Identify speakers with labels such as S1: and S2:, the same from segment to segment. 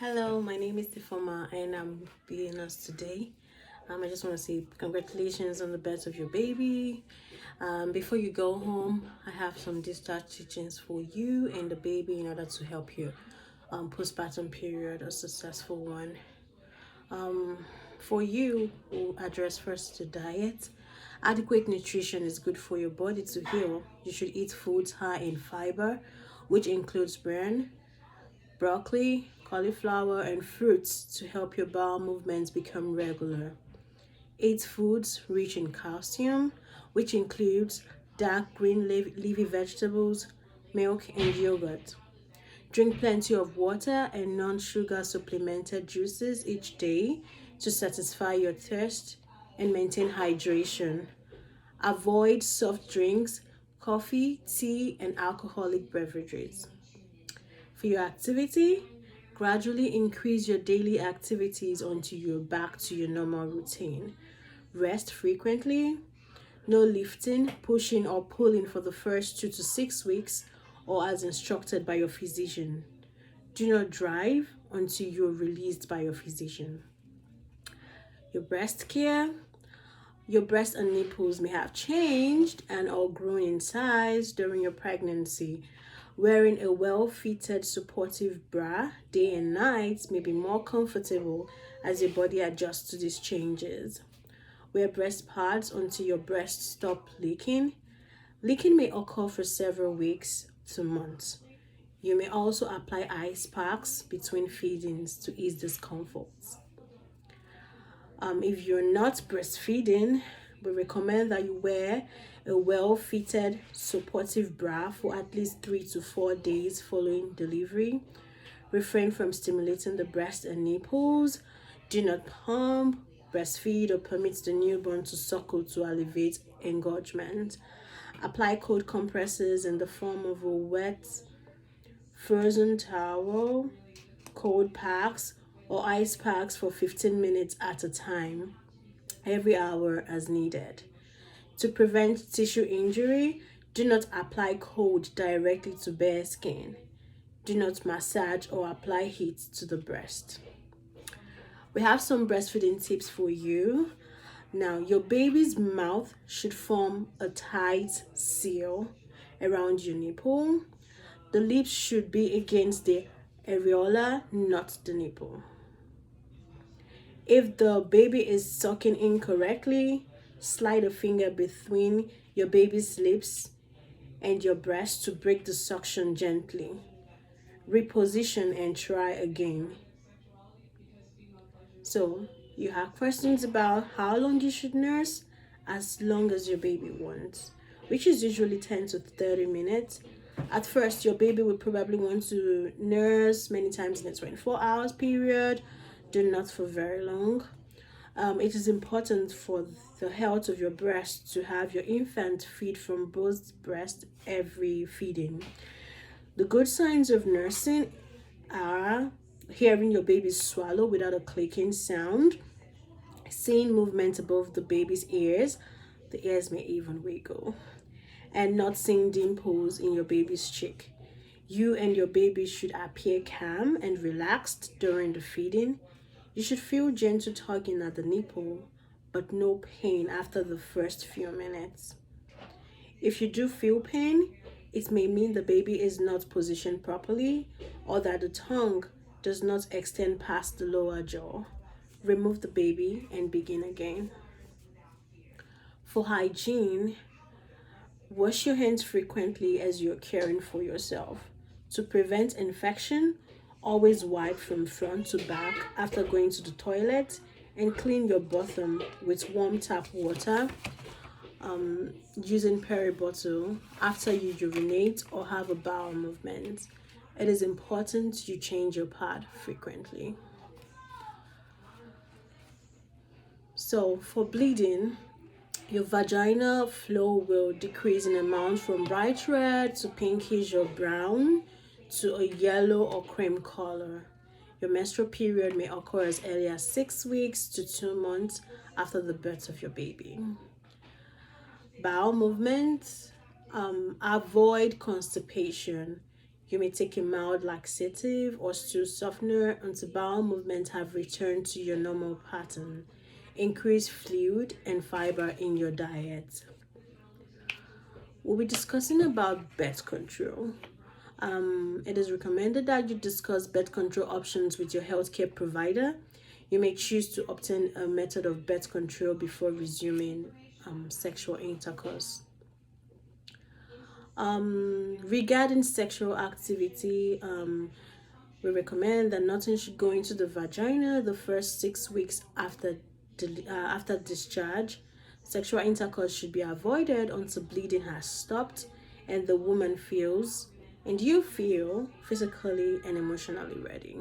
S1: Hello, my name is Tifoma and I'm being us today. I just want to say congratulations on the birth of your baby. Before you go home, I have some discharge teachings for you and the baby in order to help your postpartum period a successful one. For you, we'll address first the diet. Adequate nutrition is good for your body to heal. You should eat foods high in fiber, which includes broccoli, cauliflower, and fruits to help your bowel movements become regular. Eat foods rich in calcium, which includes dark green leafy vegetables, milk, and yogurt. Drink plenty of water and non-sugar supplemented juices each day to satisfy your thirst and maintain hydration. Avoid soft drinks, coffee, tea, and alcoholic beverages. For your activity, gradually increase your daily activities until you're back to your normal routine. Rest frequently. No lifting, pushing, or pulling for the first 2 to 6 weeks or as instructed by your physician. Do not drive until you're released by your physician. Your breast care. Your breast and nipples may have changed and or grown in size during your pregnancy. Wearing a well-fitted supportive bra day and night may be more comfortable as your body adjusts to these changes. Wear breast pads until your breasts stop leaking. Leaking may occur for several weeks to months. You may also apply ice packs between feedings to ease discomfort. If you're not breastfeeding, we recommend that you wear a well-fitted supportive bra for at least 3 to 4 days following delivery. Refrain from stimulating the breast and nipples. Do not pump, breastfeed, or permit the newborn to suckle to alleviate engorgement. Apply cold compresses in the form of a wet, frozen towel, cold packs, or ice packs for 15 minutes at a time, every hour as needed. To prevent tissue injury, do not apply cold directly to bare skin. Do not massage or apply heat to the breast. We have some breastfeeding tips for you. Now, your baby's mouth should form a tight seal around your nipple. The lips should be against the areola, not the nipple. If the baby is sucking incorrectly, slide a finger between your baby's lips and your breast to break the suction gently. Reposition and try again. So, you have questions about how long you should nurse? As long as your baby wants, which is usually 10 to 30 minutes. At first, your baby will probably want to nurse many times in a 24 hours period. Do not for very long. It is important for the health of your breast to have your infant feed from both breasts every feeding. The good signs of nursing are hearing your baby swallow without a clicking sound, seeing movement above the baby's ears, the ears may even wiggle, and not seeing dimples in your baby's cheek. You and your baby should appear calm and relaxed during the feeding. You should feel gentle tugging at the nipple, but no pain after the first few minutes. If you do feel pain, it may mean the baby is not positioned properly or that the tongue does not extend past the lower jaw. Remove the baby and begin again. For hygiene, wash your hands frequently as you're caring for yourself. To prevent infection, always wipe from front to back after going to the toilet and clean your bottom with warm tap water, using peri bottle after you urinate or have a bowel movement. It is important you change your pad frequently. So for bleeding, your vaginal flow will decrease in amount from bright red to pinkish or brown to a yellow or cream color. Your menstrual period may occur as early as 6 weeks to 2 months after the birth of your baby. Bowel movements, avoid constipation. You may take a mild laxative or stool softener until bowel movements have returned to your normal pattern. Increase fluid and fiber in your diet. We'll be discussing about birth control. It is recommended that you discuss birth control options with your healthcare provider. You may choose to obtain a method of birth control before resuming sexual intercourse. Regarding sexual activity, we recommend that nothing should go into the vagina the first 6 weeks after discharge. Sexual intercourse should be avoided until bleeding has stopped and the woman feels and you feel physically and emotionally ready.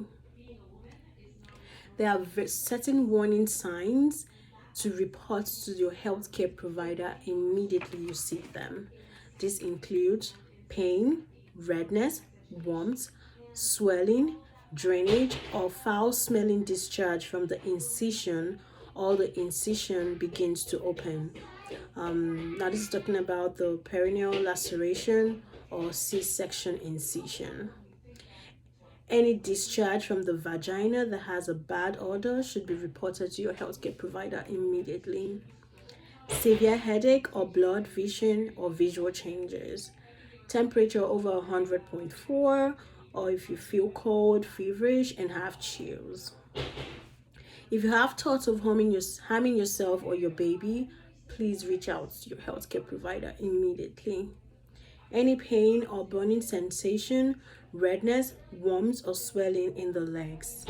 S1: There are certain warning signs to report to your healthcare provider immediately you see them. This includes pain, redness, warmth, swelling, drainage, or foul-smelling discharge from the incision, or the incision begins to open. Now this is talking about the perineal laceration or C-section incision. Any discharge from the vagina that has a bad odor should be reported to your healthcare provider immediately. Severe headache or blurred vision or visual changes. Temperature over 100.4, or if you feel cold, feverish, and have chills. If you have thoughts of harming yourself or your baby, please reach out to your healthcare provider immediately. Any pain or burning sensation, redness, warmth, or swelling in the legs.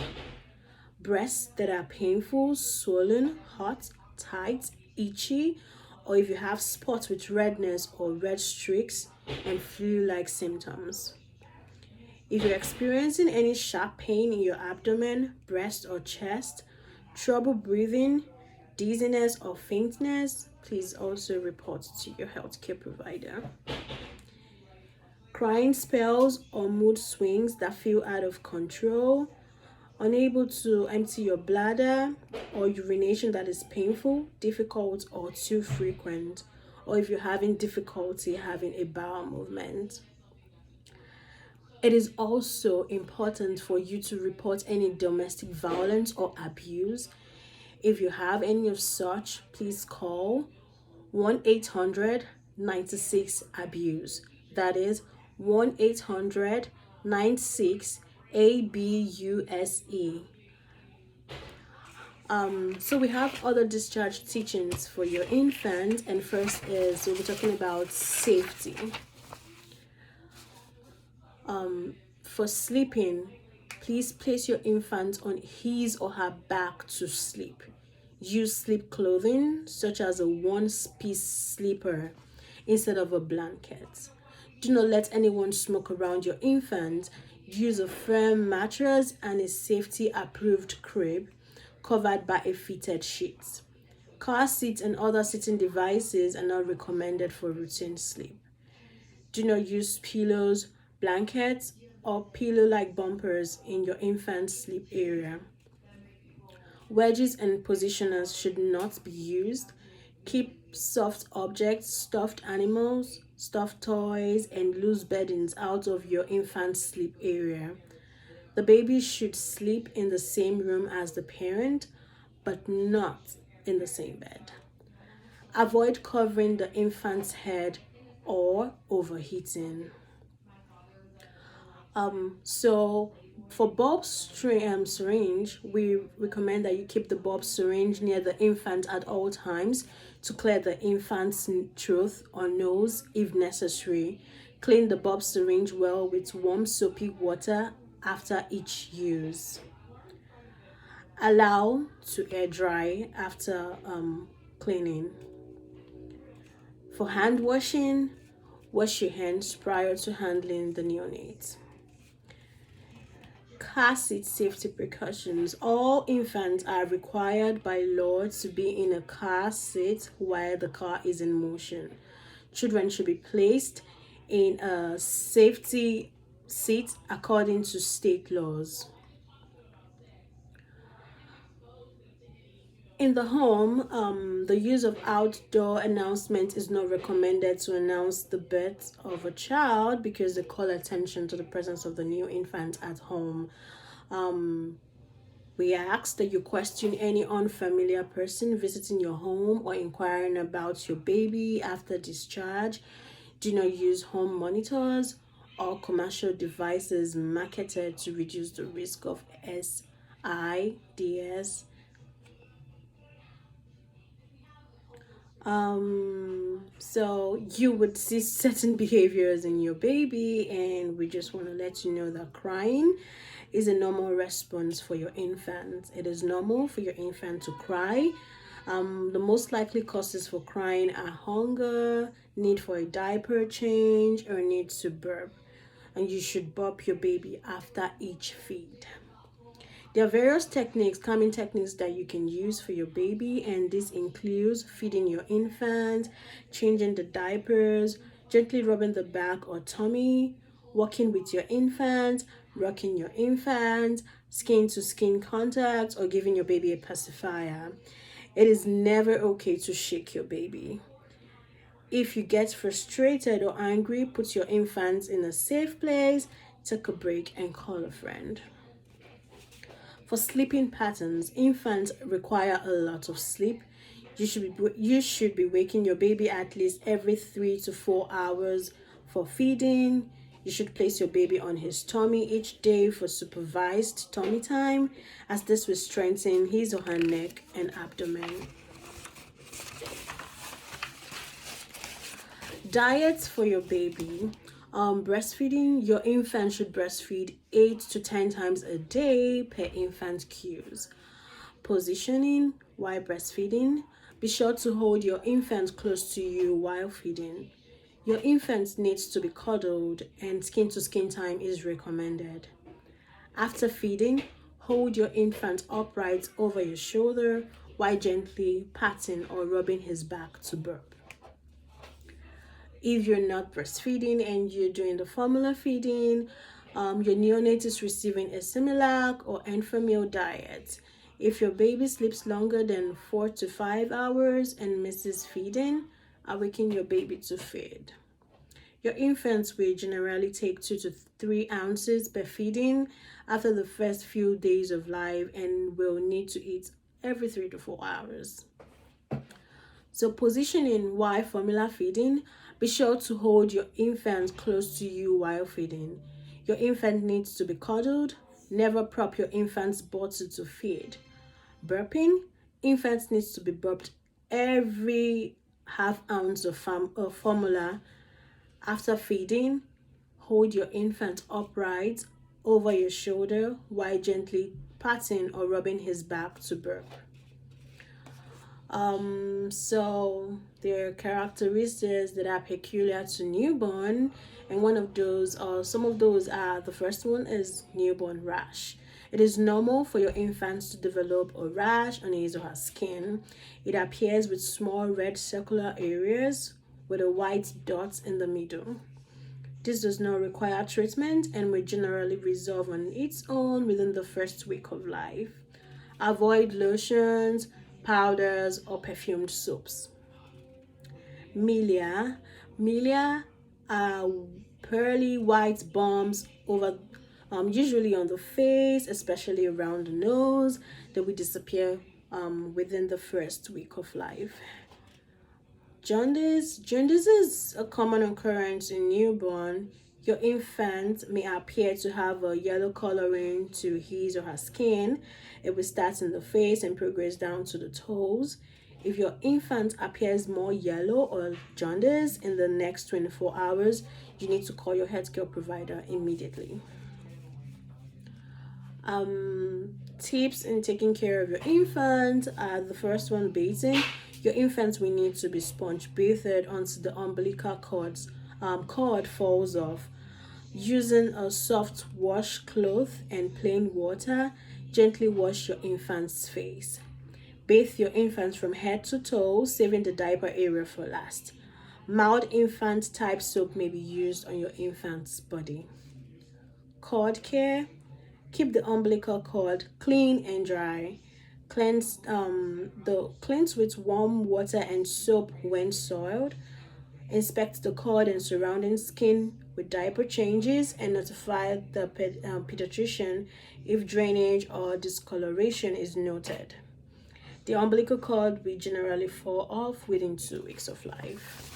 S1: Breasts that are painful, swollen, hot, tight, itchy, or if you have spots with redness or red streaks and flu-like symptoms. If you're experiencing any sharp pain in your abdomen, breast, or chest, trouble breathing, dizziness, or faintness, please also report to your healthcare provider. Crying spells or mood swings that feel out of control, unable to empty your bladder, or urination that is painful, difficult, or too frequent, or if you're having difficulty having a bowel movement. It is also important for you to report any domestic violence or abuse. If you have any of such, please call 1-800-96-ABUSE. That is 1-800-96-ABUSE. So we have other discharge teachings for your infant, and first is we'll be talking about safety. For sleeping, please place your infant on his or her back to sleep. Use sleep clothing such as a one-piece sleeper instead of a blanket. Do not let anyone smoke around your infant. Use a firm mattress and a safety-approved crib covered by a fitted sheet. Car seats and other sitting devices are not recommended for routine sleep. Do not use pillows, blankets, or pillow-like bumpers in your infant's sleep area. Wedges and positioners should not be used. Keep soft objects, stuffed animals, stuffed toys, and loose beddings out of your infant's sleep area. The baby should sleep in the same room as the parent, but not in the same bed. Avoid covering the infant's head or overheating. So for bulb syringe, we recommend that you keep the bulb syringe near the infant at all times to clear the infant's throat or nose if necessary. Clean the bulb syringe well with warm soapy water after each use. Allow to air dry after cleaning. For hand washing, wash your hands prior to handling the neonate. Car seat safety precautions. All infants are required by law to be in a car seat while the car is in motion. Children should be placed in a safety seat according to state laws. In the home, the use of outdoor announcement is not recommended to announce the birth of a child because they call attention to the presence of the new infant at home. Um, we ask that you question any unfamiliar person visiting your home or inquiring about your baby after discharge. Do not use home monitors or commercial devices marketed to reduce the risk of SIDS. So you would see certain behaviors in your baby, and we just want to let you know that crying is a normal response for your infant. It is normal for your infant to cry. The most likely causes for crying are hunger, need for a diaper change, or need to burp. And you should burp your baby after each feed. There are various techniques, calming techniques that you can use for your baby, and this includes feeding your infant, changing the diapers, gently rubbing the back or tummy, walking with your infant, rocking your infant, skin to skin contact, or giving your baby a pacifier. It is never okay to shake your baby. If you get frustrated or angry, put your infant in a safe place, take a break, and call a friend. For sleeping patterns, infants require a lot of sleep. You should be waking your baby at least every 3 to 4 hours for feeding. You should place your baby on his tummy each day for supervised tummy time, as this will strengthen his or her neck and abdomen. Diets for your baby. Breastfeeding, your infant should breastfeed 8 to 10 times a day per infant cues. Positioning while breastfeeding, be sure to hold your infant close to you while feeding. Your infant needs to be cuddled, and skin to skin time is recommended. After feeding, hold your infant upright over your shoulder while gently patting or rubbing his back to burp. If you're not breastfeeding and you're doing the formula feeding, your neonate is receiving a Similac or Enfamil diet. If your baby sleeps longer than 4 to 5 hours and misses feeding, awaken your baby to feed. Your infants will generally take 2 to 3 ounces per feeding after the first few days of life and will need to eat every 3 to 4 hours. So positioning while formula feeding, be sure to hold your infant close to you while feeding. Your infant needs to be cuddled. Never prop your infant's bottle to feed. Burping, infants needs to be burped every half ounce of formula. After feeding, hold your infant upright over your shoulder while gently patting or rubbing his back to burp. So there are characteristics that are peculiar to newborn, and some of those are, the first one is newborn rash. It is normal for your infant to develop a rash on his or her skin. It appears with small red circular areas with a white dot in the middle. This does not require treatment and will generally resolve on its own within the first week of life. Avoid lotions, powders, or perfumed soaps. Milia are pearly white bumps over, usually on the face, especially around the nose, that will disappear within the first week of life. Jaundice is a common occurrence in newborn. Your infant may appear to have a yellow coloring to his or her skin. It will start in the face and progress down to the toes. If your infant appears more yellow or jaundice in the next 24 hours, you need to call your healthcare provider immediately. Tips in taking care of your infant. The first one, bathing. Your infant will need to be sponge bathed until the umbilical cord falls off. Using a soft washcloth and plain water, gently wash your infant's face. Bathe your infant from head to toe, saving the diaper area for last. Mild infant type soap may be used on your infant's body. Cord care. Keep the umbilical cord clean and dry. Cleanse with warm water and soap when soiled. Inspect the cord and surrounding skin with diaper changes and notify the pediatrician if drainage or discoloration is noted. The umbilical cord will generally fall off within 2 weeks of life.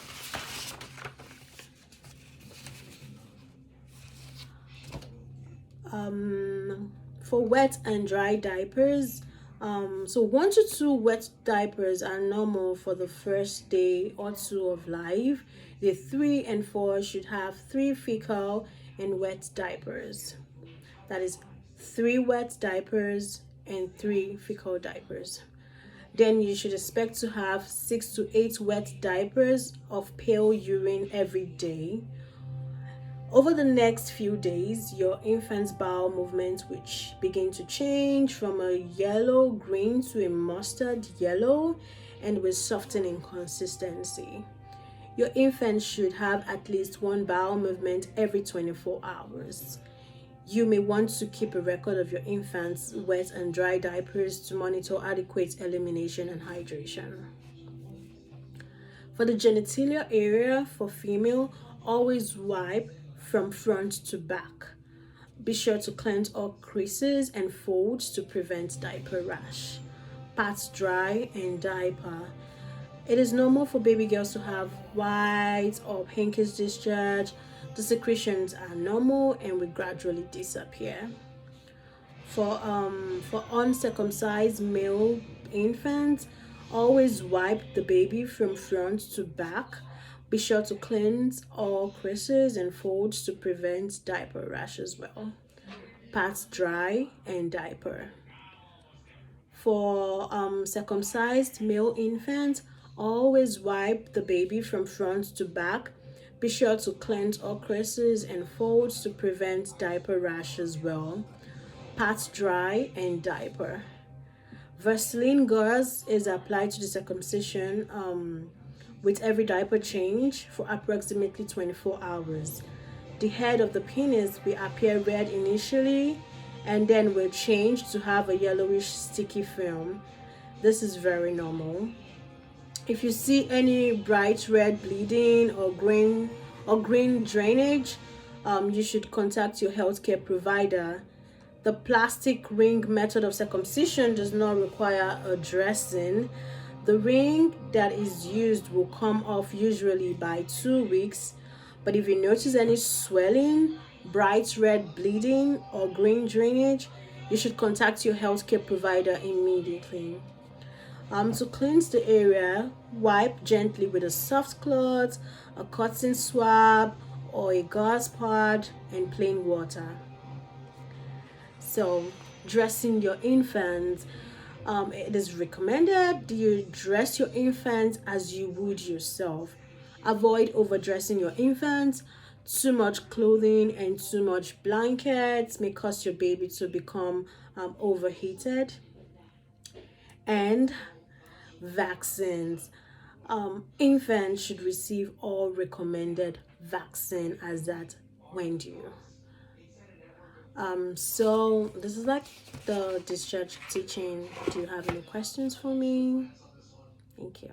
S1: For wet and dry diapers, so 1 to 2 wet diapers are normal for the first day or two of life. The 3 and 4 should have 3 fecal and wet diapers. That is 3 wet diapers and 3 fecal diapers. Then you should expect to have 6 to 8 wet diapers of pale urine every day. Over the next few days, your infant's bowel movements which begin to change from a yellow-green to a mustard yellow and will soften in consistency. Your infant should have at least one bowel movement every 24 hours. You may want to keep a record of your infant's wet and dry diapers to monitor adequate elimination and hydration. For the genitalia area for female, always wipe from front to back. Be sure to cleanse all creases and folds to prevent diaper rash. Pat dry and diaper. It is normal for baby girls to have white or pinkish discharge. The secretions are normal and will gradually disappear. For uncircumcised male infants, always wipe the baby from front to back. Be sure to cleanse all creases and folds to prevent diaper rash as well. Pat dry and diaper. For circumcised male infants, always wipe the baby from front to back. Be sure to cleanse all creases and folds to prevent diaper rash as well. Pat dry and diaper. Vaseline gauze is applied to the circumcision with every diaper change for approximately 24 hours. The head of the penis will appear red initially and then will change to have a yellowish sticky film. This is very normal. If you see any bright red bleeding or green drainage, you should contact your healthcare provider. The plastic ring method of circumcision does not require a dressing. The ring that is used will come off usually by 2 weeks, but if you notice any swelling, bright red bleeding, or green drainage, you should contact your healthcare provider immediately. To cleanse the area, wipe gently with a soft cloth, a cotton swab, or a gauze pad, and plain water. So, dressing your infant. It is recommended you dress your infant as you would yourself. Avoid overdressing your infant. Too much clothing and too much blankets may cause your baby to become overheated. And vaccines. Infants should receive all recommended vaccine as that when due. So this is like the discharge teaching. Do you have any questions for me? Thank you.